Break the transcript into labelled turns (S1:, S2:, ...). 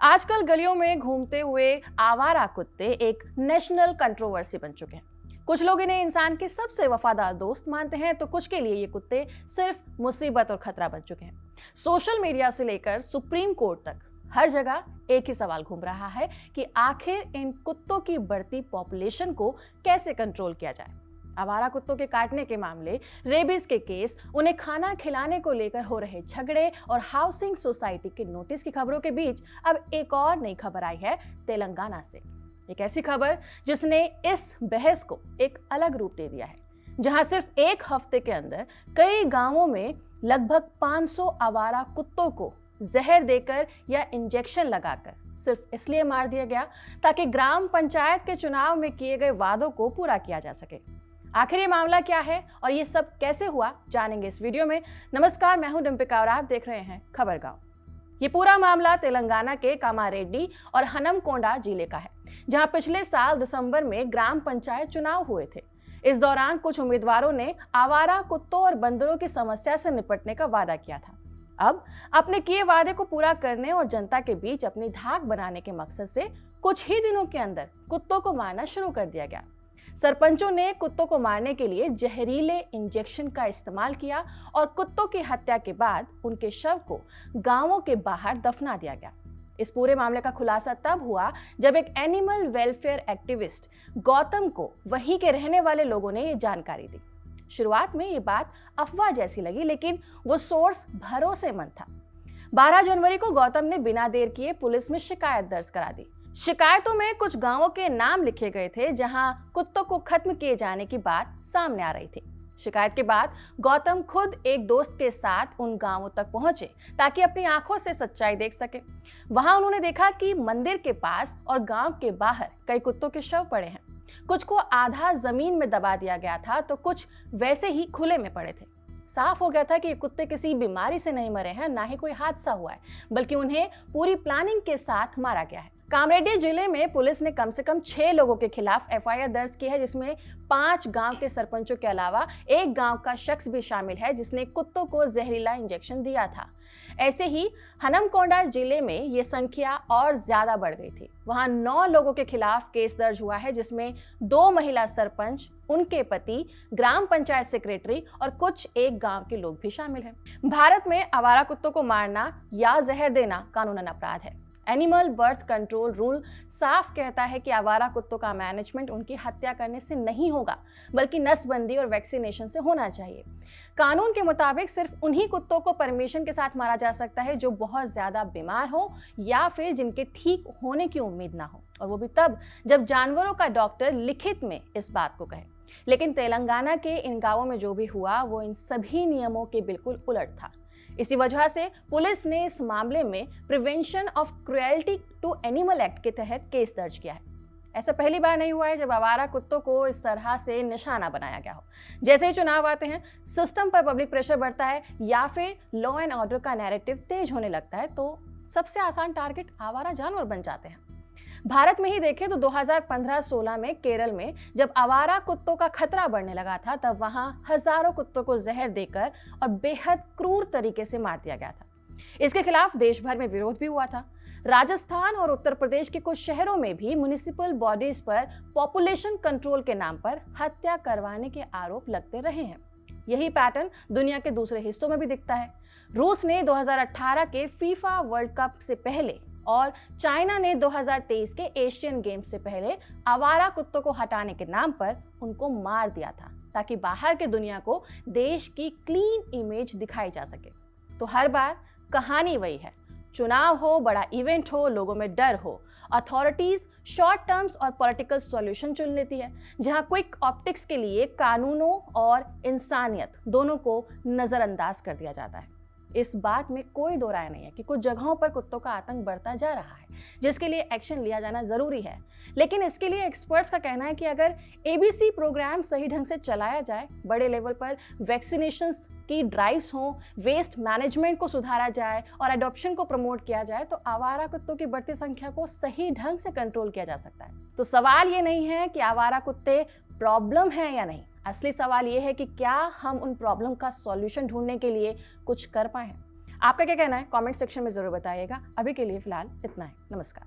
S1: आजकल गलियों में घूमते हुए आवारा कुत्ते एक नेशनल कंट्रोवर्सी बन चुके हैं। कुछ लोग इन्हें इंसान के सबसे वफादार दोस्त मानते हैं, तो कुछ के लिए ये कुत्ते सिर्फ मुसीबत और खतरा बन चुके हैं। सोशल मीडिया से लेकर सुप्रीम कोर्ट तक हर जगह एक ही सवाल घूम रहा है कि आखिर इन कुत्तों की बढ़ती पॉपुलेशन को कैसे कंट्रोल किया जाए। आवारा कुत्तों के काटने के मामले, रेबीज के केस, उन्हें खाना खिलाने को लेकर हो रहे झगड़े और हाउसिंग सोसाइटी के नोटिस की खबरों के बीच अब एक और नई खबर आई है तेलंगाना से। एक ऐसी खबर जिसने इस बहस को एक अलग रूप दे दिया है, जहां सिर्फ एक हफ्ते के अंदर कई गांवों में लगभग 500 आवारा कुत्तों को जहर देकर या इंजेक्शन लगाकर सिर्फ इसलिए मार दिया गया ताकि ग्राम पंचायत के चुनाव में किए गए वादों को पूरा किया जा सके। आखिर ये मामला क्या है और ये सब कैसे हुआ, जानेंगे इस वीडियो में। नमस्कार, मैं हूं डिम्पिका और आप देख रहे हैं खबर गांव। ये पूरा मामला तेलंगाना के कामारेड्डी और हनमकोंडा जिले का है, जहां पिछले साल दिसंबर में ग्राम पंचायत चुनाव हुए थे। इस दौरान कुछ उम्मीदवारों ने आवारा कुत्तों और बंदरों की समस्या से निपटने का वादा किया था। अब अपने किए वादे को पूरा करने और जनता के बीच अपनी धाक बनाने के मकसद से कुछ ही दिनों के अंदर कुत्तों को मारना शुरू कर दिया गया। सरपंचों ने कुत्तों को मारने के लिए जहरीले इंजेक्शन का इस्तेमाल किया और कुत्तों की हत्या के बाद उनके शव को गांवों के बाहर दफना दिया गया। इस पूरे मामले का खुलासा तब हुआ जब एक एनिमल वेलफेयर एक्टिविस्ट गौतम को वहीं के रहने वाले लोगों ने ये जानकारी दी। शुरुआत में ये बात अफवाह जैसी लगी, लेकिन वो सोर्स भरोसेमंद था। 12 जनवरी को गौतम ने बिना देर किए पुलिस में शिकायत दर्ज करा दी। शिकायतों में कुछ गांवों के नाम लिखे गए थे जहां कुत्तों को खत्म किए जाने की बात सामने आ रही थी। शिकायत के बाद गौतम खुद एक दोस्त के साथ उन गांवों तक पहुंचे ताकि अपनी आंखों से सच्चाई देख सके। वहां उन्होंने देखा कि मंदिर के पास और गांव के बाहर कई कुत्तों के शव पड़े हैं। कुछ को आधा जमीन में दबा दिया गया था, तो कुछ वैसे ही खुले में पड़े थे। साफ हो गया था कि ये कुत्ते किसी बीमारी से नहीं मरे हैं, ना ही कोई हादसा हुआ है, बल्कि उन्हें पूरी प्लानिंग के साथ मारा गया है। कामरेड्डी जिले में पुलिस ने कम से कम 6 लोगों के खिलाफ एफआईआर दर्ज की है, जिसमें 5 गांव के सरपंचों के अलावा एक गांव का शख्स भी शामिल है जिसने कुत्तों को जहरीला इंजेक्शन दिया था। ऐसे ही हनमकोंडा जिले में ये संख्या और ज्यादा बढ़ गई थी। वहां 9 लोगों के खिलाफ केस दर्ज हुआ है, जिसमें 2 महिला सरपंच, उनके पति, ग्राम पंचायत सेक्रेटरी और कुछ एक गांव के लोग भी शामिल हैं। भारत में आवारा कुत्तों को मारना या जहर देना कानूनन अपराध है। एनिमल बर्थ कंट्रोल रूल साफ कहता है कि आवारा कुत्तों का मैनेजमेंट उनकी हत्या करने से नहीं होगा, बल्कि नसबंदी और वैक्सीनेशन से होना चाहिए। कानून के मुताबिक सिर्फ उन्हीं कुत्तों को परमिशन के साथ मारा जा सकता है जो बहुत ज्यादा बीमार हो या फिर जिनके ठीक होने की उम्मीद ना हो, और वो भी तब जब जानवरों का डॉक्टर लिखित में इस बात को कहे। लेकिन तेलंगाना के इन गांवों में जो भी हुआ वो इन सभी नियमों के बिल्कुल उलट था। इसी वजह से पुलिस ने इस मामले में prevention of cruelty to animal act के तहत केस दर्ज किया है। ऐसा पहली बार नहीं हुआ है जब आवारा कुत्तों को इस तरह से निशाना बनाया गया हो। जैसे ही चुनाव आते हैं, सिस्टम पर पब्लिक प्रेशर बढ़ता है या फिर लॉ एंड ऑर्डर का नैरेटिव तेज होने लगता है, तो सबसे आसान टारगेट आवारा जानवर बन जाते हैं। भारत में ही देखें तो 2015-16 में केरल में जब आवारा कुत्तों का खतरा बढ़ने लगा था, तब वहां हजारों कुत्तों को जहर देकर और बेहद क्रूर तरीके से मार दिया गया था। इसके खिलाफ देश भर में विरोध भी हुआ था। राजस्थान और उत्तर प्रदेश के कुछ शहरों में भी म्युनिसिपल बॉडीज पर पॉपुलेशन कंट्रोल के नाम पर हत्या करवाने के आरोप लगते रहे हैं। यही पैटर्न दुनिया के दूसरे हिस्सों में भी दिखता है। रूस ने 2018 के फीफा वर्ल्ड कप से पहले और चाइना ने 2023 के एशियन गेम्स से पहले आवारा कुत्तों को हटाने के नाम पर उनको मार दिया था, ताकि बाहर के दुनिया को देश की क्लीन इमेज दिखाई जा सके। तो हर बार कहानी वही है। चुनाव हो, बड़ा इवेंट हो, लोगों में डर हो, अथॉरिटीज शॉर्ट टर्म्स और पॉलिटिकल सॉल्यूशन चुन लेती है, जहां क्विक ऑप्टिक्स के लिए कानूनों और इंसानियत दोनों को नजरअंदाज कर दिया जाता है। इस बात में कोई दो राय नहीं है कि कुछ जगहों पर कुत्तों का आतंक बढ़ता जा रहा है, जिसके लिए एक्शन लिया जाना जरूरी है। लेकिन इसके लिए एक्सपर्ट्स का कहना है कि अगर एबीसी प्रोग्राम सही ढंग से चलाया जाए, बड़े लेवल पर वैक्सीनेशंस की ड्राइव्स हों, वेस्ट मैनेजमेंट को सुधारा जाए और अडॉप्शन को प्रमोट किया जाए, तो आवारा कुत्तों की बढ़ती संख्या को सही ढंग से कंट्रोल किया जा सकता है। तो सवाल ये नहीं है कि आवारा कुत्ते प्रॉब्लम है या नहीं, असली सवाल ये है कि क्या हम उन प्रॉब्लम का सॉल्यूशन ढूंढने के लिए कुछ कर पाए हैं। आपका क्या कहना है कमेंट सेक्शन में जरूर बताइएगा। अभी के लिए फिलहाल इतना है। नमस्कार।